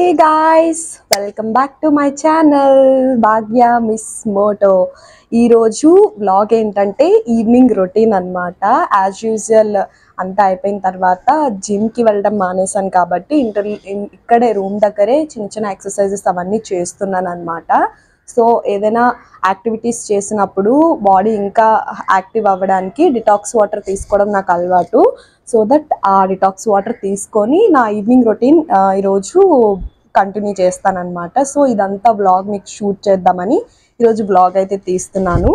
Hey guys, welcome back to my channel Bhagya Miss Moto. ఈ రోజు vlog ఏంటంటే evening routine అన్నమాట. As usual అంతా అయిపోయిన తర్వాత జిమ్కి వెళ్ళడం మానేశాను కాబట్టి ఇక్కడే రూమ్ దగ్గరే చిన్న చిన్న ఎక్సర్సైజెస్ అవన్నీ చేస్తున్నాను అన్నమాట. సో ఏదైనా యాక్టివిటీస్ చేసినప్పుడు బాడీ ఇంకా యాక్టివ్ అవ్వడానికి డిటాక్స్ వాటర్ తీసుకోవడం నాకు అలవాటు. సో దట్ ఆ డిటాక్స్ వాటర్ తీసుకొని నా ఈవినింగ్ రొటీన్ ఈరోజు కంటిన్యూ చేస్తానన్నమాట. సో ఇదంతా వ్లాగ్ మీకు షూట్ చేద్దామని ఈరోజు వ్లాగ్ అయితే తీస్తున్నాను.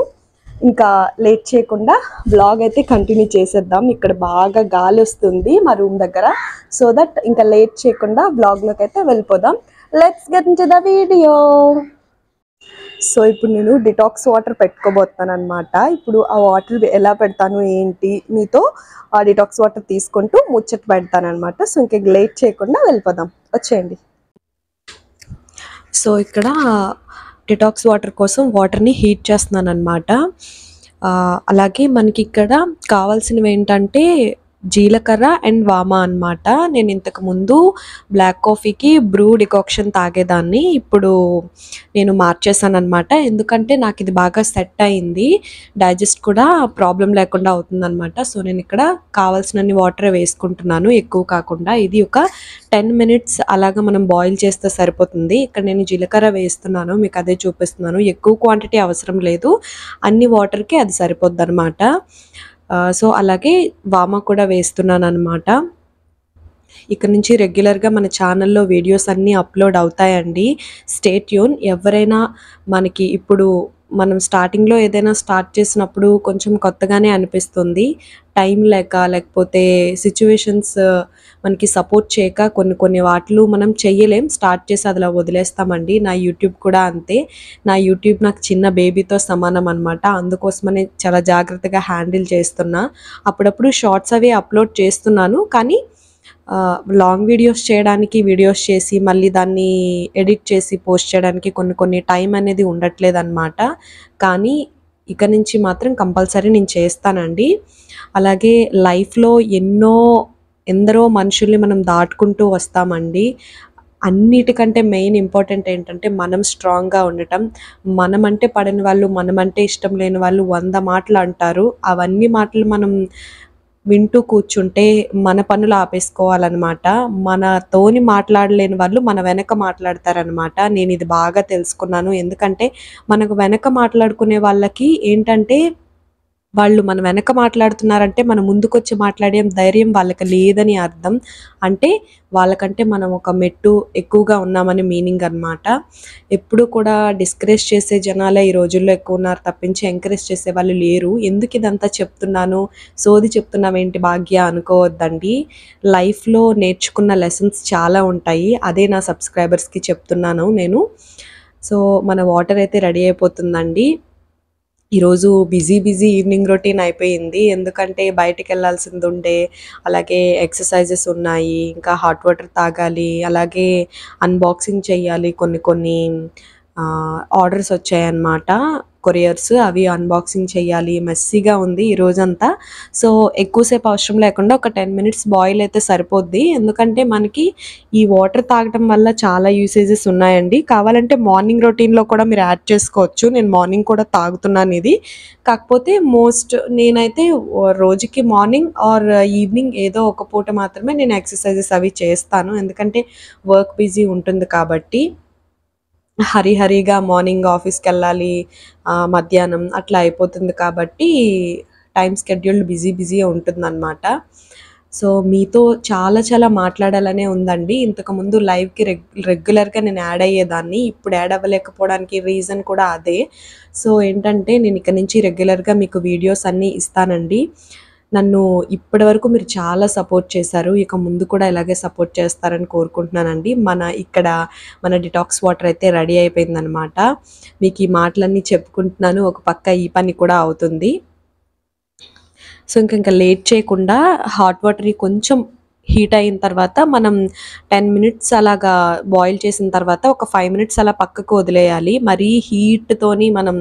ఇంకా లేట్ చేయకుండా వ్లాగ్ అయితే కంటిన్యూ చేసేద్దాం. ఇక్కడ బాగా గాలి వస్తుంది మా రూమ్ దగ్గర. సో దట్ ఇంకా లేట్ చేయకుండా వ్లాగ్లోకి అయితే వెళ్ళిపోదాం. Let's get into the video. So ఇప్పుడు నేను డిటాక్స్ వాటర్ పెట్టుకోబోతున్నాను అనమాట. ఇప్పుడు ఆ వాటర్ ఎలా పెడతాను ఏంటి మీతో ఆ డిటాక్స్ వాటర్ తీసుకుంటూ ముచ్చట పెడతాను అనమాట. సో ఇంక లేట్ చేయకుండా వెళ్ళిపోదాం, వచ్చేయండి. సో ఇక్కడ డిటాక్స్ వాటర్ కోసం వాటర్ని హీట్ చేస్తున్నాను అనమాట. అలాగే మనకి ఇక్కడ కావాల్సినవి ఏంటంటే జీలకర్ర అండ్ వామా అనమాట. నేను ఇంతకుముందు బ్లాక్ కాఫీకి బ్రూ డికాక్షన్ తాగేదాన్ని, ఇప్పుడు నేను మార్చేసాను అనమాట. ఎందుకంటే నాకు ఇది బాగా సెట్ అయింది, డైజెస్ట్ కూడా ప్రాబ్లం లేకుండా అవుతుంది అనమాట. సో నేను ఇక్కడ కావాల్సినన్ని వాటర్ వేసుకుంటున్నాను, ఎక్కువ కాకుండా. ఇది ఒక 10 minutes అలాగా మనం బాయిల్ చేస్తే సరిపోతుంది. ఇక్కడ నేను జీలకర్ర వేస్తున్నాను, మీకు అదే చూపిస్తున్నాను. ఎక్కువ క్వాంటిటీ అవసరం లేదు, అన్ని వాటర్కి అది సరిపోద్ది అనమాట. సో అలాగే వామా కూడా వేస్తున్నాను అనమాట. ఇక్కడ నుంచి రెగ్యులర్గా మన ఛానల్లో వీడియోస్ అన్నీ అప్లోడ్ అవుతాయండి, స్టే ట్యూన్. ఎవరైనా మనకి ఇప్పుడు మనం స్టార్టింగ్లో ఏదైనా స్టార్ట్ చేసినప్పుడు కొంచెం కొత్తగానే అనిపిస్తుంది, టైం లేకపోతే సిచ్యువేషన్స్ మనకి సపోర్ట్ చేయక కొన్ని వాటిలు మనం చెయ్యలేం, స్టార్ట్ చేసి అదిలా వదిలేస్తామండి. నా యూట్యూబ్ కూడా అంతే. నా యూట్యూబ్ నాకు చిన్న బేబీతో సమానం అనమాట. అందుకోసమనే చాలా జాగ్రత్తగా హ్యాండిల్ చేస్తున్నా. అప్పుడప్పుడు షార్ట్స్ అవి అప్లోడ్ చేస్తున్నాను, కానీ లాంగ్ వీడియోస్ చేయడానికి వీడియోస్ చేసి మళ్ళీ దాన్ని ఎడిట్ చేసి పోస్ట్ చేయడానికి కొన్ని టైం అనేది ఉండట్లేదు అనమాట. కానీ ఇక నుంచి మాత్రం కంపల్సరీ నేను చేస్తానండి. అలాగే లైఫ్లో ఎందరో మనుషుల్ని మనం దాటుకుంటూ వస్తామండి. అన్నిటికంటే మెయిన్ ఇంపార్టెంట్ ఏంటంటే మనం స్ట్రాంగ్గా ఉండటం. మనమంటే పడని వాళ్ళు, మనమంటే ఇష్టం లేని వాళ్ళు 100 మాటలు అంటారు. అవన్నీ మాటలు మనం వింటూ కూర్చుంటే మన పనులు ఆపేసుకోవాలన్నమాట. మనతోని మాట్లాడలేని వాళ్ళు మన వెనక మాట్లాడతారనమాట. నేను ఇది బాగా తెలుసుకున్నాను. ఎందుకంటే మనకు వెనక మాట్లాడుకునే వాళ్ళకి ఏంటంటే, వాళ్ళు మన వెనక మాట్లాడుతున్నారంటే మన ముందుకొచ్చి మాట్లాడే ధైర్యం వాళ్ళకి లేదని అర్థం. అంటే వాళ్ళకంటే మనం ఒక మెట్టు ఎక్కువగా ఉన్నామని మీనింగ్ అనమాట. ఎప్పుడు కూడా డిస్కరేజ్ చేసే జనాలే ఈ రోజుల్లో ఎక్కువ ఉన్నారు తప్పించి ఎంకరేజ్ చేసే వాళ్ళు లేరు. ఎందుకు ఇదంతా చెప్తున్నాను, సోది చెప్తున్నామేంటి భాగ్య అనుకోవద్దండి. లైఫ్లో నేర్చుకున్న లెసన్స్ చాలా ఉంటాయి, అదే నా సబ్స్క్రైబర్స్కి చెప్తున్నాను నేను. సో మన వాటర్ అయితే రెడీ అయిపోతుందండి. ఈరోజు బిజీ ఈవినింగ్ రొటీన్ అయిపోయింది, ఎందుకంటే బయటికి వెళ్ళాల్సింది ఉండే, అలాగే ఎక్సర్సైజెస్ ఉన్నాయి, ఇంకా హాట్ వాటర్ తాగాలి, అలాగే అన్బాక్సింగ్ చేయాలి. కొన్ని ఆర్డర్స్ వచ్చాయన్నమాట, కొరియర్స్, అవి అన్బాక్సింగ్ చేయాలి. మెస్సీగా ఉంది ఈ రోజంతా. సో ఎక్కువసేపు అవసరం లేకుండా ఒక 10 minutes బాయిల్ అయితే సరిపోద్ది. ఎందుకంటే మనకి ఈ వాటర్ తాగటం వల్ల చాలా యూసేజెస్ ఉన్నాయండి. కావాలంటే మార్నింగ్ రొటీన్లో కూడా మీరు యాడ్ చేసుకోవచ్చు. నేను మార్నింగ్ కూడా తాగుతున్నాను ఇది. కాకపోతే నేనైతే రోజుకి మార్నింగ్ ఆర్ ఈవినింగ్ ఏదో ఒక పూట మాత్రమే నేను ఎక్సర్సైజెస్ అవి చేస్తాను, ఎందుకంటే వర్క్ బిజీ ఉంటుంది కాబట్టి. హరిగా మార్నింగ్ ఆఫీస్కి వెళ్ళాలి, మధ్యాహ్నం అట్లా అయిపోతుంది కాబట్టి టైం స్కెడ్యూల్డ్ బిజీ ఉంటుందన్నమాట. సో మీతో చాలా మాట్లాడాలనే ఉందండి. ఇంతకుముందు లైవ్కి రెగ్యులర్గా నేను యాడ్ అయ్యేదాన్ని, ఇప్పుడు యాడ్ అవ్వలేకపోవడానికి రీజన్ కూడా అదే. సో ఏంటంటే నేను ఇక నుంచి రెగ్యులర్గా మీకు వీడియోస్ అన్నీ ఇస్తానండి. నన్ను ఇప్పటి వరకు మీరు చాలా సపోర్ట్ చేశారు, ఇక ముందు కూడా ఇలాగే సపోర్ట్ చేస్తారని కోరుకుంటున్నానండి. మన డిటాక్స్ వాటర్ అయితే రెడీ అయిపోయిందనమాట. మీకు ఈ మాటలన్నీ చెప్పుకుంటున్నాను, ఒక పక్క ఈ పని కూడా అవుతుంది. సో ఇంకా లేట్ చేయకుండా హాట్ వాటర్ని కొంచెం హీట్ అయిన తర్వాత మనం 10 minutes అలాగా బాయిల్ చేసిన తర్వాత ఒక 5 minutes అలా పక్కకు వదిలేయాలి. మరీ హీట్తోని మనం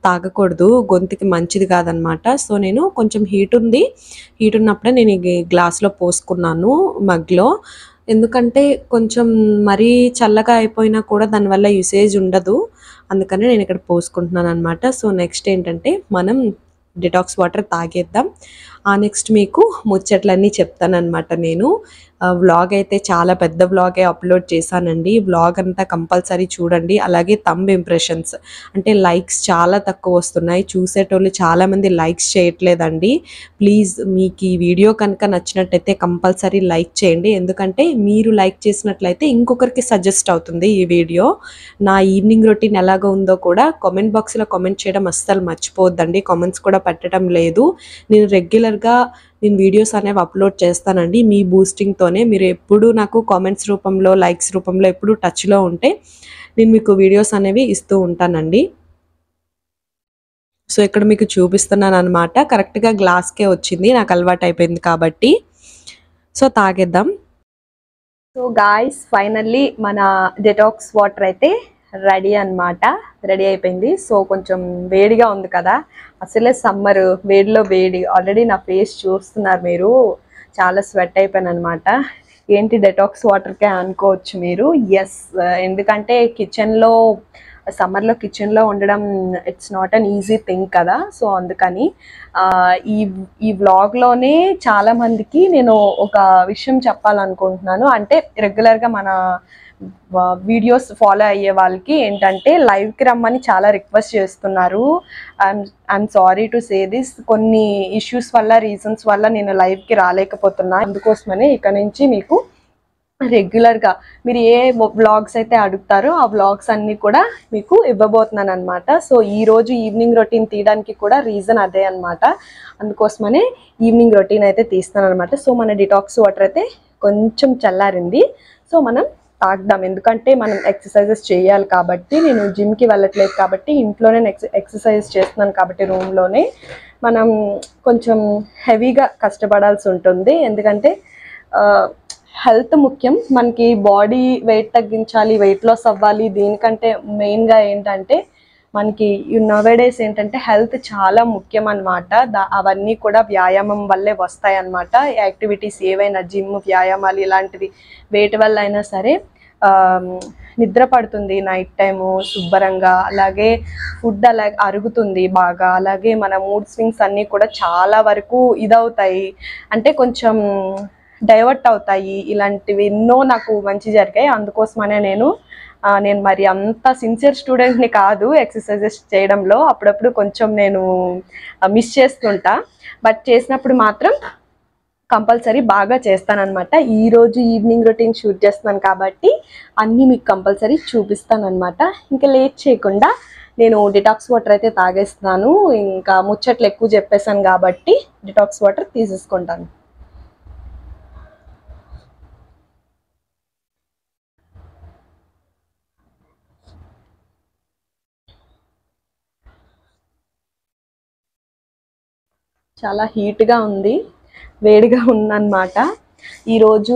తాగకూడదు, గొంతుకి మంచిది కాదనమాట. సో నేను కొంచెం హీట్ ఉన్నప్పుడే నేను ఈ గ్లాస్లో పోసుకున్నాను, మగ్లో. ఎందుకంటే కొంచెం మరీ చల్లగా అయిపోయినా కూడా దానివల్ల యూసేజ్ ఉండదు. అందుకని నేను ఇక్కడ పోసుకుంటున్నాను అనమాట. సో నెక్స్ట్ ఏంటంటే మనం డిటాక్స్ వాటర్ తాగేద్దాం. నెక్స్ట్ మీకు ముచ్చట్లన్నీ చెప్తానన్నమాట నేను. వ్లాగ్ అయితే చాలా పెద్ద వ్లాగే అప్లోడ్ చేశానండి. వ్లాగ్ అంతా కంపల్సరీ చూడండి. అలాగే థంబ్ ఇంప్రెషన్స్ అంటే లైక్స్ చాలా తక్కువ వస్తున్నాయి. చూసేటోళ్ళు చాలామంది లైక్స్ చేయట్లేదండి. ప్లీజ్ మీకు ఈ వీడియో కనుక నచ్చినట్టయితే కంపల్సరీ లైక్ చేయండి. ఎందుకంటే మీరు లైక్ చేసినట్లయితే ఇంకొకరికి సజెస్ట్ అవుతుంది ఈ వీడియో. నా ఈవినింగ్ రొటీన్ ఎలాగ ఉందో కూడా కామెంట్ బాక్స్లో కామెంట్ చేయడం అస్సలు మర్చిపోవద్దండి. కామెంట్స్ కూడా పెట్టడం లేదు. నేను రెగ్యులర్గా వీడియోస్ అనేవి అప్లోడ్ చేస్తానండి. మీ బూస్టింగ్తోనే మీరు ఎప్పుడు నాకు కామెంట్స్ రూపంలో లైక్స్ రూపంలో ఎప్పుడు టచ్లో ఉంటే నేను మీకు వీడియోస్ అనేవి ఇస్తూ ఉంటానండి. సో ఇక్కడ మీకు చూపిస్తున్నాను అనమాట. కరెక్ట్గా గ్లాస్కే వచ్చింది, నాకు అలవాటు అయిపోయింది కాబట్టి. సో తాగేద్దాం. సో గాయ్స్ ఫైనల్లీ మన డెటాక్స్ వాటర్ అయితే రెడీ అనమాట. రెడీ అయిపోయింది. సో కొంచెం వేడిగా ఉంది కదా, అసలే సమ్మర్, వేడిలో వేడి. ఆల్రెడీ నా ఫేస్ చూస్తున్నారు మీరు, చాలా స్వెట్ అయిపోయాను అనమాట. ఏంటి డెటాక్స్ వాటర్కే అనుకోవచ్చు మీరు. ఎస్, ఎందుకంటే కిచెన్లో సమ్మర్లో కిచెన్లో ఉండడం it's not an easy thing కదా. సో అందుకని ఈ వ్లాగ్లోనే చాలామందికి నేను ఒక విషయం చెప్పాలనుకుంటున్నాను. అంటే రెగ్యులర్గా మన వీడియోస్ ఫాలో అయ్యే వాళ్ళకి ఏంటంటే లైవ్కి రమ్మని చాలా రిక్వెస్ట్ చేస్తున్నారు. I'm sorry to say this, కొన్ని ఇష్యూస్ వల్ల రీజన్స్ వల్ల నేను లైవ్కి రాలేకపోతున్నా. అందుకోసమనే ఇక నుంచి మీకు రెగ్యులర్గా మీరు ఏ వ్లాగ్స్ అయితే అడుగుతారో ఆ వ్లాగ్స్ అన్నీ కూడా మీకు ఇవ్వబోతున్నాను అనమాట. సో ఈరోజు ఈవినింగ్ రొటీన్ తీయడానికి కూడా రీజన్ అదే అనమాట. అందుకోసమనే ఈవినింగ్ రొటీన్ అయితే తీస్తాను అనమాట. సో మన డిటాక్స్ వాటర్ అయితే కొంచెం చల్లారింది. సో మనం తాగుదాం. ఎందుకంటే మనం ఎక్సర్సైజెస్ చేయాలి కాబట్టి, నేను జిమ్కి వెళ్ళట్లేదు కాబట్టి ఇంట్లోనే ఎక్సర్సైజ్ చేస్తున్నాను కాబట్టి రూమ్లోనే మనం కొంచెం హెవీగా కష్టపడాల్సి ఉంటుంది. ఎందుకంటే హెల్త్ ముఖ్యం. మనకి బాడీ వెయిట్ తగ్గించాలి, వెయిట్ లాస్ అవ్వాలి. దీనికంటే మెయిన్గా ఏంటంటే మనకి నవేడేస్ ఏంటంటే హెల్త్ చాలా ముఖ్యం అనమాట. అవన్నీ కూడా వ్యాయామం వల్లే వస్తాయి అన్నమాట. యాక్టివిటీస్ ఏవైనా జిమ్, వ్యాయామాలు ఇలాంటివి వేటి వల్ల అయినా సరే నిద్ర పడుతుంది నైట్ టైము శుభ్రంగా. అలాగే ఫుడ్ అలాగే అరుగుతుంది బాగా. అలాగే మన మూడ్ స్వింగ్స్ అన్నీ కూడా చాలా వరకు ఇదవుతాయి, అంటే కొంచెం డైవర్ట్ అవుతాయి. ఇలాంటివి ఎన్నో నాకు మంచి జరిగాయి. అందుకోసమనే నేను మరి అంత సిన్సియర్ స్టూడెంట్ని కాదు ఎక్సర్సైజెస్ చేయడంలో. అప్పుడప్పుడు కొంచెం నేను మిస్ చేస్తుంటా, బట్ చేసినప్పుడు మాత్రం కంపల్సరీ బాగా చేస్తానన్నమాట. ఈరోజు ఈవినింగ్ రొటీన్ షూట్ చేస్తున్నాను కాబట్టి అన్నీ మీకు కంపల్సరీ చూపిస్తానన్నమాట. ఇంకా లేట్ చేయకుండా నేను డిటాక్స్ వాటర్ అయితే తాగేస్తున్నాను. ఇంకా ముచ్చట్లు ఎక్కువ చెప్పేశాను కాబట్టి డిటాక్స్ వాటర్ తీసేసుకుంటాను. చాలా హీట్గా ఉంది, వేడిగా ఉందన్నమాట. ఈరోజు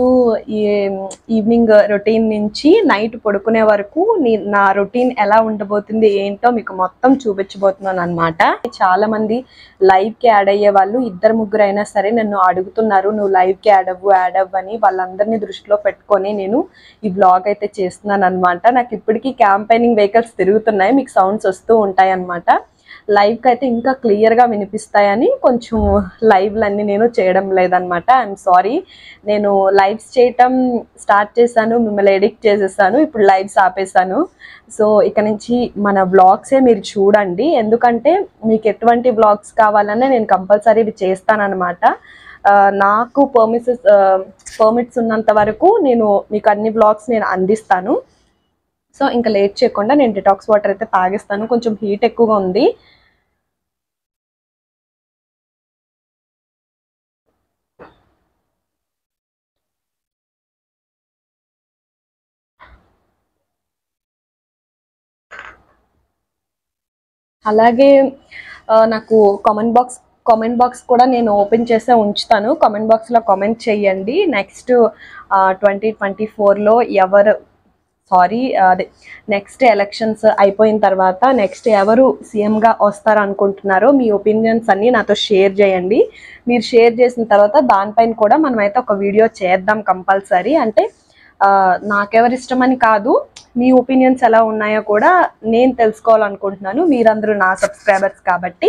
ఈవినింగ్ రొటీన్ నుంచి నైట్ పడుకునే వరకు నా రొటీన్ ఎలా ఉండబోతుంది ఏంటో మీకు మొత్తం చూపించబోతున్నాను అనమాట. చాలామంది లైవ్కి యాడ్ అయ్యే వాళ్ళు 2-3 అయినా సరే నన్ను అడుగుతున్నారు, నువ్వు లైవ్కి యాడ్ అవ్వు అని. వాళ్ళందరినీ దృష్టిలో పెట్టుకొని నేను ఈ బ్లాగ్ అయితే చేస్తున్నాను అనమాట. నాకు ఇప్పటికీ క్యాంపెయినింగ్ వెహికల్స్ తిరుగుతున్నాయి, మీకు సౌండ్స్ వస్తూ ఉంటాయి అనమాట. లైవ్కి అయితే ఇంకా క్లియర్గా వినిపిస్తాయని కొంచెం లైవ్లన్నీ నేను చేయడం లేదనమాట. I'm sorry. నేను లైవ్స్ చేయటం స్టార్ట్ చేశాను, మిమ్మల్ని ఎడిట్ చేసేసాను, ఇప్పుడు లైవ్స్ ఆపేసాను. సో ఇక నుంచి మన వ్లాగ్సే మీరు చూడండి. ఎందుకంటే మీకు ఎటువంటి వ్లాగ్స్ కావాలన్నా నేను కంపల్సరీ ఇవి చేస్తానన్నమాట. నాకు పర్మిట్స్ ఉన్నంత వరకు నేను మీకు అన్ని వ్లాగ్స్ నేను అందిస్తాను. సో ఇంకా లేట్ చేయకుండా నేను డిటాక్స్ వాటర్ అయితే తాగేస్తాను. కొంచెం హీట్ ఎక్కువగా ఉంది. అలాగే నాకు కామెంట్ బాక్స్ కూడా నేను ఓపెన్ చేసే ఉంచుతాను. కామెంట్ బాక్స్లో కామెంట్ చేయండి. నెక్స్ట్ 2024లో నెక్స్ట్ ఎలక్షన్స్ అయిపోయిన తర్వాత నెక్స్ట్ ఎవరు సీఎంగా వస్తారు అనుకుంటున్నారో మీ ఒపీనియన్స్ అన్నీ నాతో షేర్ చేయండి. మీరు షేర్ చేసిన తర్వాత దానిపైన కూడా మనమైతే ఒక వీడియో చేద్దాం కంపల్సరీ. అంటే నాకెవరిష్టమని కాదు, మీ ఒపీనియన్స్ ఎలా ఉన్నాయో కూడా నేను తెలుసుకోవాలనుకుంటున్నాను. మీరందరూ నా సబ్స్క్రైబర్స్ కాబట్టి.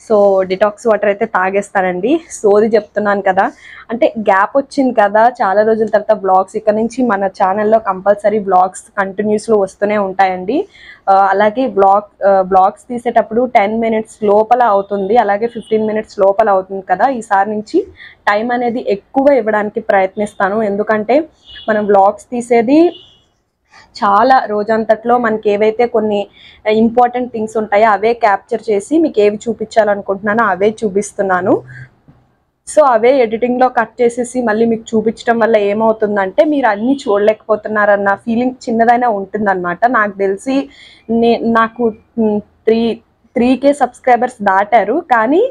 సో డిటాక్స్ వాటర్ అయితే తాగేస్తానండి. సోది చెప్తున్నాను కదా, అంటే గ్యాప్ వచ్చింది కదా చాలా రోజుల తర్వాత బ్లాగ్స్. ఇక్కడ నుంచి మన ఛానల్లో కంపల్సరీ బ్లాగ్స్ కంటిన్యూస్లో వస్తూనే ఉంటాయండి. అలాగే బ్లాగ్స్ తీసేటప్పుడు 10 minutes లోపల అవుతుంది, అలాగే 15 minutes లోపల అవుతుంది కదా. ఈసారి నుంచి టైం అనేది ఎక్కువ ఇవ్వడానికి ప్రయత్నిస్తాను. ఎందుకంటే మనం బ్లాగ్స్ తీసేది చాలా రోజంతట్లో మనకి ఏవైతే కొన్ని ఇంపార్టెంట్ థింగ్స్ ఉంటాయో అవే క్యాప్చర్ చేసి మీకు ఏవి చూపించాలనుకుంటున్నానో అవే చూపిస్తున్నాను. సో అవే ఎడిటింగ్లో కట్ చేసేసి మళ్ళీ మీకు చూపించడం వల్ల ఏమవుతుందంటే మీరు అన్నీ చూడలేకపోతున్నారన్న ఫీలింగ్ చిన్నదైనా ఉంటుందన్నమాట. నాకు తెలిసి నాకు 3K సబ్స్క్రైబర్స్ దాటారు, కానీ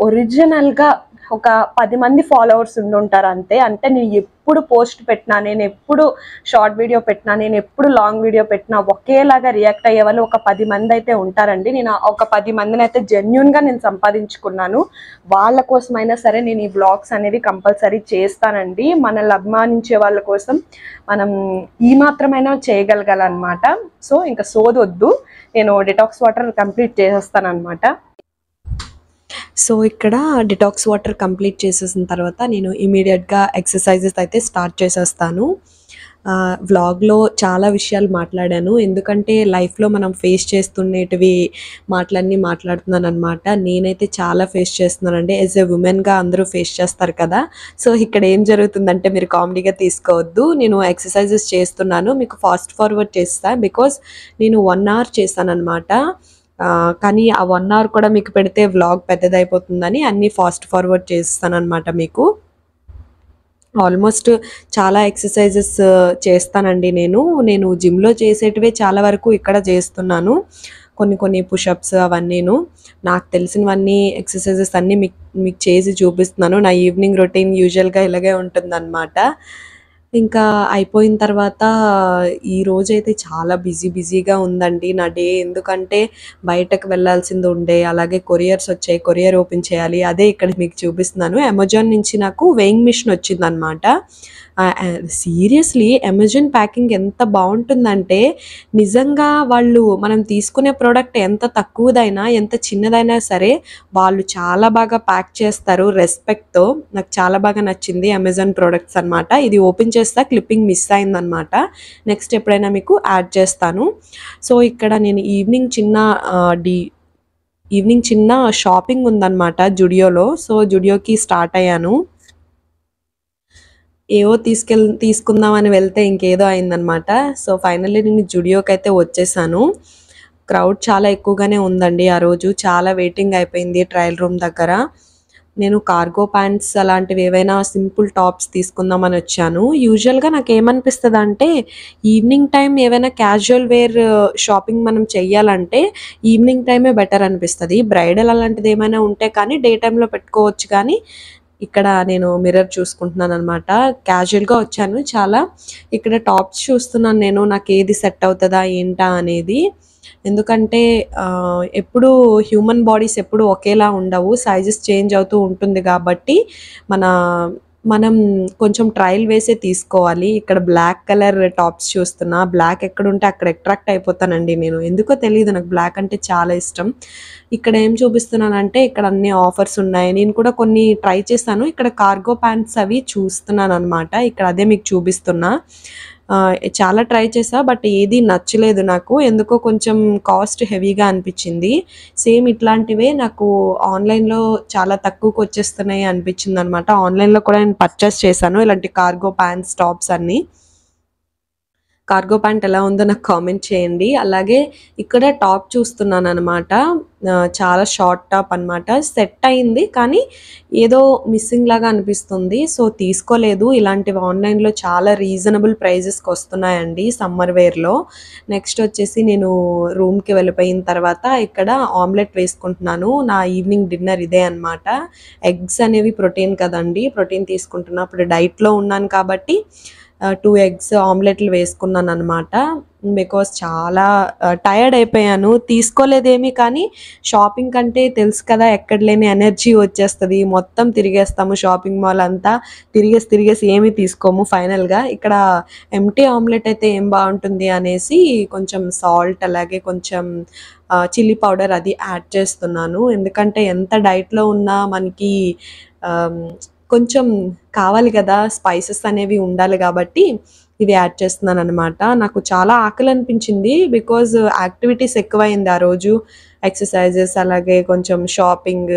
ఒరిజినల్గా ఒక 10 మంది ఫాలోవర్స్ ఉండుంటారు అంతే. అంటే నేను ఎప్పుడు పోస్ట్ పెట్టినా, నేను ఎప్పుడు షార్ట్ వీడియో పెట్టినా, నేను ఎప్పుడు లాంగ్ వీడియో పెట్టినా ఒకేలాగా రియాక్ట్ అయ్యే వాళ్ళు ఒక 10 మంది అయితే ఉంటారండి. నేను ఒక 10 మందిని అయితే జెన్యున్గా నేను సంపాదించుకున్నాను. వాళ్ళ కోసమైనా సరే నేను ఈ బ్లాగ్స్ అనేవి కంపల్సరీ చేస్తానండి. మనల్ని అభిమానించే వాళ్ళ కోసం మనం ఈ మాత్రమైనా చేయగలగాలన్నమాట. సో ఇంకా సోదొద్దు, నేను డిటాక్స్ వాటర్ కంప్లీట్ చేసేస్తాను అనమాట. సో ఇక్కడ డిటాక్స్ వాటర్ కంప్లీట్ చేసేసిన తర్వాత నేను ఇమీడియట్గా ఎక్సర్సైజెస్ అయితే స్టార్ట్ చేసేస్తాను. వ్లాగ్లో చాలా విషయాలు మాట్లాడాను, ఎందుకంటే లైఫ్లో మనం ఫేస్ చేస్తున్నవి మాటలన్నీ మాట్లాడుతున్నాను అనమాట. నేనైతే చాలా ఫేస్ చేస్తున్నానండి. యాజ్ ఎ ఉమెన్గా అందరూ ఫేస్ చేస్తారు కదా. సో ఇక్కడ ఏం జరుగుతుందంటే మీరు కామెడీగా తీసుకోవద్దు. నేను ఎక్సర్సైజెస్ చేస్తున్నాను, మీకు ఫాస్ట్ ఫార్వర్డ్ చేస్తాను బికాజ్ నేను 1 hour చేశాను అనమాట. కానీ ఆ 1 hour కూడా మీకు పెడితే వ్లాగ్ పెద్దదైపోతుందని అన్నీ ఫాస్ట్ ఫార్వర్డ్ చేస్తాను అనమాట. మీకు ఆల్మోస్ట్ చాలా ఎక్సర్సైజెస్ చేస్తానండి. నేను జిమ్లో చేసేటివే చాలా వరకు ఇక్కడ చేస్తున్నాను. కొన్ని పుషప్స్ అవన్నీను నాకు తెలిసినవన్నీ ఎక్సర్సైజెస్ అన్నీ మీకు చేసి చూపిస్తున్నాను. నా ఈవినింగ్ రొటీన్ యూజువల్గా ఇలాగే ఉంటుందన్నమాట. ఇంకా అయిపోయిన తర్వాత ఈరోజైతే చాలా బిజీగా ఉందండి నా డే. ఎందుకంటే బయటకు వెళ్ళాల్సింది ఉండే, అలాగే కొరియర్స్ వచ్చాయి, కొరియర్ ఓపెన్ చేయాలి. అదే ఇక్కడ మీకు చూపిస్తున్నాను. అమెజాన్ నుంచి నాకు వెయింగ్ మిషన్ వచ్చిందనమాట. సీరియస్లీ అమెజాన్ ప్యాకింగ్ ఎంత బాగుంటుందంటే, నిజంగా వాళ్ళు మనం తీసుకునే ప్రోడక్ట్ ఎంత తక్కువదైనా ఎంత చిన్నదైనా సరే వాళ్ళు చాలా బాగా ప్యాక్ చేస్తారు రెస్పెక్ట్తో. నాకు చాలా బాగా నచ్చింది అమెజాన్ ప్రోడక్ట్స్ అనమాట. ఇది ఓపెన్ చేస్తా, క్లిప్పింగ్ మిస్ అయిందనమాట. నెక్స్ట్ ఎప్పుడైనా మీకు యాడ్ చేస్తాను. సో ఇక్కడ నేను ఈవినింగ్ చిన్న షాపింగ్ ఉందన్నమాట జుడియోలో. సో జుడియోకి స్టార్ట్ అయ్యాను. ఏవో తీసుకుందామని వెళ్తే ఇంకేదో అయిందనమాట. సో ఫైనల్లీ నేను జుడియోకి అయితే వచ్చేసాను. క్రౌడ్ చాలా ఎక్కువగానే ఉందండి. ఆ రోజు చాలా వెయిటింగ్ అయిపోయింది ట్రయల్ రూమ్ దగ్గర. నేను కార్గో ప్యాంట్స్ అలాంటివి ఏవైనా సింపుల్ టాప్స్ తీసుకుందామని వచ్చాను. యూజువల్గా నాకు ఏమనిపిస్తుంది అంటే, ఈవినింగ్ టైం ఏవైనా క్యాజువల్ వేర్ షాపింగ్ మనం చెయ్యాలంటే ఈవినింగ్ టైమే బెటర్ అనిపిస్తుంది. బ్రైడల్ అలాంటిది ఏమైనా ఉంటే కానీ డే టైంలో పెట్టుకోవచ్చు. కానీ ఇక్కడ నేను మిర్రర్ చూసుకుంటున్నాను అనమాట. క్యాజువల్గా వచ్చాను చాలా. ఇక్కడ టాప్స్ చూస్తున్నాను నేను, నాకు ఏది సెట్ అవుతుందా ఏంటా అనేది. ఎందుకంటే ఎప్పుడు హ్యూమన్ బాడీస్ ఎప్పుడు ఒకేలా ఉండవు, సైజెస్ చేంజ్ అవుతూ ఉంటుంది కాబట్టి మనం కొంచెం ట్రయల్ వేసే తీసుకోవాలి. ఇక్కడ బ్లాక్ కలర్ టాప్స్ చూస్తున్నా. బ్లాక్ ఎక్కడుంటే అక్కడ అట్రాక్ట్ అయిపోతానండి నేను, ఎందుకో తెలియదు, నాకు బ్లాక్ అంటే చాలా ఇష్టం. ఇక్కడ ఏం చూపిస్తున్నానంటే ఇక్కడ అన్ని ఆఫర్స్ ఉన్నాయి. నేను కూడా కొన్ని ట్రై చేస్తాను. ఇక్కడ కార్గో ప్యాంట్స్ అవి చూస్తున్నాను అనమాట. ఇక్కడ అదే మీకు చూపిస్తున్నా. చాలా ట్రై చేసా, బట్ ఏది నచ్చలేదు నాకు. ఎందుకో కొంచెం కాస్ట్ హెవీగా అనిపించింది. సేమ్ ఇట్లాంటివే నాకు ఆన్లైన్లో చాలా తక్కువకి వచ్చేస్తున్నాయి అనిపించింది అనమాట. ఆన్లైన్లో కూడా నేను పర్చేస్ చేశాను ఇలాంటి కార్గో ప్యాంట్స్ టాప్స్ అన్నీ. కార్గో ప్యాంట్ ఎలా ఉందో నాకు కామెంట్ చేయండి. అలాగే ఇక్కడ టాప్ చూస్తున్నాను అనమాట. చాలా షార్ట్ టాప్ అనమాట. సెట్ అయింది కానీ ఏదో మిస్సింగ్ లాగా అనిపిస్తుంది. సో తీసుకోలేదు. ఇలాంటివి ఆన్లైన్లో చాలా రీజనబుల్ ప్రైజెస్కి వస్తున్నాయండి సమ్మర్ వేర్లో. నెక్స్ట్ వచ్చేసి నేను రూమ్కి వెళ్ళిపోయిన తర్వాత ఇక్కడ ఆమ్లెట్ వేసుకుంటున్నాను. నా ఈవినింగ్ డిన్నర్ ఇదే అనమాట. ఎగ్స్ అనేవి ప్రోటీన్ కదండి, ప్రోటీన్ తీసుకుంటున్నా. ఇప్పుడు డైట్లో ఉన్నాను కాబట్టి 2 eggs ఆమ్లెట్లు వేసుకున్నాను అనమాట. బికాస్ చాలా టైర్డ్ అయిపోయాను. తీసుకోలేదేమి కానీ షాపింగ్ కంటే తెలుసు కదా ఎక్కడ లేని ఎనర్జీ వచ్చేస్తది. మొత్తం తిరిగేస్తాము షాపింగ్ మాల్ అంతా. తిరిగేసి ఏమీ తీసుకోము ఫైనల్‌గా. ఇక్కడ ఎంప్టీ ఆమ్లెట్ అయితే ఏం బావుంటుంది అనేసి కొంచెం సాల్ట్ అలాగే కొంచెం చిల్లీ పౌడర్ అది యాడ్ చేస్తున్నాను. ఎందుకంటే ఎంత డైట్‌లో ఉన్నా మనకి ఆహ్, కొంచెం కావాలి కదా! స్పైసెస్ అనేవి ఉండాలి గాబట్టి ఇవి యాడ్ చేస్తున్నాననమాట. నాకు చాలా ఆకలనిపించింది. బికాజ్ యాక్టివిటీస్ ఎక్కువయింది ఆ రోజు. ఎక్సర్‌సైజెస్ అలాగే కొంచెం షాపింగ్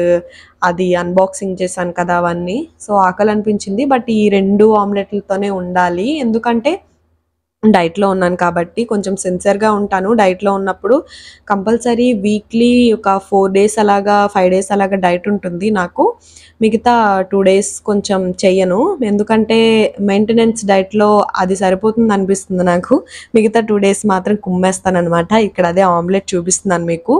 అది అన్బాక్సింగ్ చేశాను కదా! అవన్నీ. సో, ఆకలనిపించింది. బట్ ఈ 2 ఆమ్లెట్‌లతోనే ఉండాలి. ఎందుకంటే డైట్‌లో ఉన్నాను కాబట్టి కొంచెం సిన్సియర్‌గా ఉంటాను. డైట్‌లో ఉన్నప్పుడు కంపల్సరీ వీక్లీ ఒక 4 డేస్ అలాగా 5 డేస్ అలాగా డైట్ ఉంటుంది నాకు. మిగతా 2 డేస్ కొంచెం చెయ్యను. ఎందుకంటే మెయింటెనెన్స్ డైట్‌లో అది సరిపోతుందనిపిస్తుంది నాకు. మిగతా 2 డేస్ మాత్రం కుమ్మేస్తాననమాట. ఇక్కడ అదే ఆమ్లెట్ చూపిస్తున్నాను మీకు.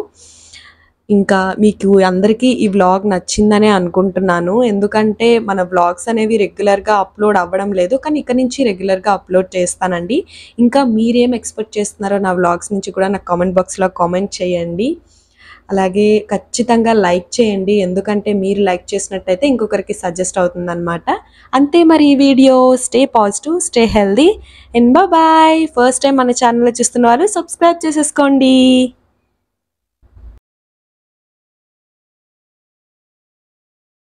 ఇంకా మీకు అందరికీ ఈ వ్లాగ్ నచ్చిందనే అనుకుంటున్నాను. ఎందుకంటే మన వ్లాగ్స్ అనేవి రెగ్యులర్‌గా అప్‌లోడ్ అవ్వడం లేదు. కానీ ఇక నుంచి రెగ్యులర్‌గా అప్‌లోడ్ చేస్తానండి. ఇంకా మీరేం ఎక్స్‌పెక్ట్ చేస్తున్నారో నా వ్లాగ్స్ నుంచి కూడా నాకు కామెంట్ బాక్స్‌లో కామెంట్ చేయండి. అలాగే ఖచ్చితంగా లైక్ చేయండి. ఎందుకంటే మీరు లైక్ చేసినట్టయితే ఇంకొకరికి సజెస్ట్ అవుతుందనమాట. అంతే మరి ఈ వీడియో. Stay positive, stay healthy and bye. First time మన ఛానెల్‌లో చూస్తున్న వాళ్ళు సబ్స్క్రైబ్ చేసేసుకోండి.